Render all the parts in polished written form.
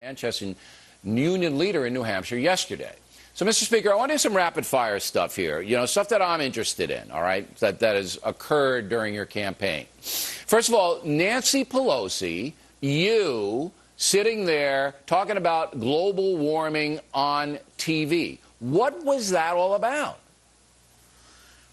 Manchester Union leader in New Hampshire yesterday. So, Mr. Speaker, I want to do some rapid-fire stuff here, stuff that I'm interested in, all right, that has occurred during your campaign. First of all, Nancy Pelosi, you sitting there talking about global warming on TV. What was that all about?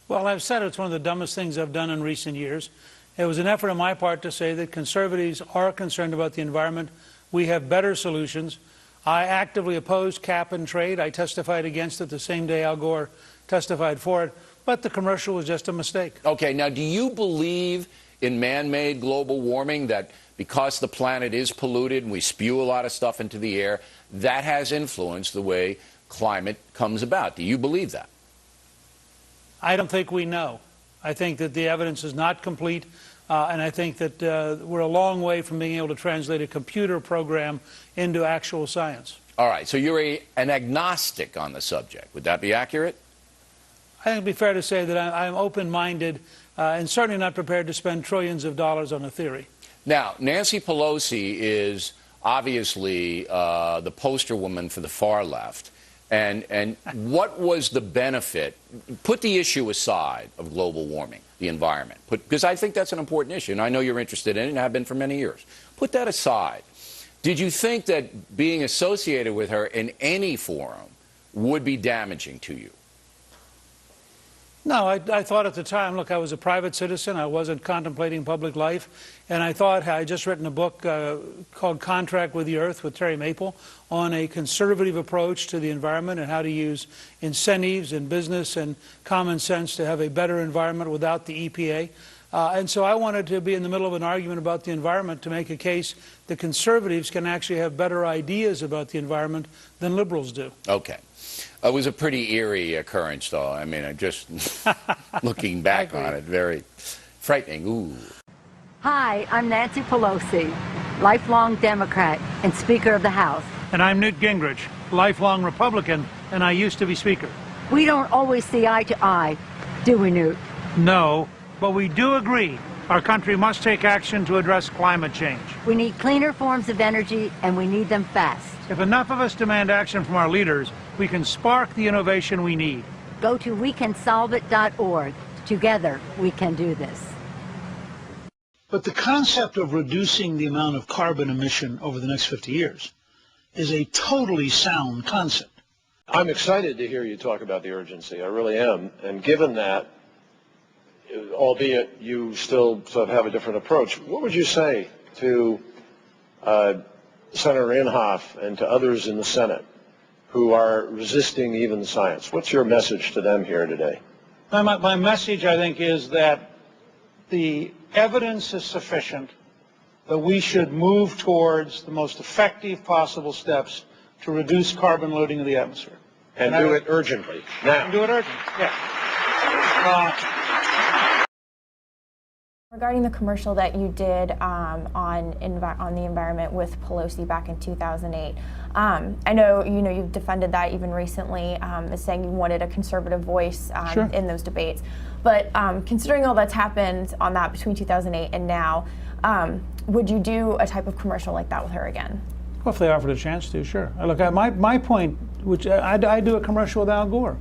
Well, I've said it's one of the dumbest things I've done in recent years. It was an effort on my part to say that conservatives are concerned about the environment. We have better solutions. I actively opposed cap and trade. I testified against it the same day Al Gore testified for it. But the commercial was just a mistake. Okay, now do you believe in man-made global warming, that because the planet is polluted and we spew a lot of stuff into the air, that has influenced the way climate comes about? Do you believe that? I don't think we know. I think that the evidence is not complete, and I think that we're a long way from being able to translate a computer program into actual science. All right, so you're an agnostic on the subject. Would that be accurate? I think it would be fair to say that I'm open-minded and certainly not prepared to spend trillions of dollars on a theory. Now, Nancy Pelosi is obviously the poster woman for the far left. And what was the benefit? Put the issue aside of global warming, the environment, because I think that's an important issue, and I know you're interested in it and have been for many years. Put that aside. Did you think that being associated with her in any forum would be damaging to you? No, I thought at the time, look, I was a private citizen. I wasn't contemplating public life. And I thought, I had just written a book called Contract with the Earth with Terry Maple on a conservative approach to the environment and how to use incentives and business and common sense to have a better environment without the EPA. And so I wanted to be in the middle of an argument about the environment to make a case that conservatives can actually have better ideas about the environment than liberals do. Okay. It was a pretty eerie occurrence, though. I mean, just looking back on it, very frightening. Ooh. Hi, I'm Nancy Pelosi, lifelong Democrat and Speaker of the House. And I'm Newt Gingrich, lifelong Republican, and I used to be Speaker. We don't always see eye to eye, do we, Newt? No, but we do agree our country must take action to address climate change. We need cleaner forms of energy, and we need them fast. If enough of us demand action from our leaders, we can spark the innovation we need. Go to wecansolveit.org. Together, we can do this. But the concept of reducing the amount of carbon emission over the next 50 years is a totally sound concept. I'm excited to hear you talk about the urgency. I really am. And given that, albeit you still sort of have a different approach, what would you say to Senator Inhofe and to others in the Senate who are resisting even the science? What's your message to them here today? My message, I think, is that the evidence is sufficient that we should move towards the most effective possible steps to reduce carbon loading of the atmosphere. And do it urgently, now. And do it urgently, yeah. Regarding the commercial that you did on the environment with Pelosi back in 2008, I know you've defended that even recently, as saying you wanted a conservative voice Sure. in those debates. But considering all that's happened on that between 2008 and now, would you do a type of commercial like that with her again? Well, if they offered a chance to, sure. Look, my point, which I do a commercial with Al Gore.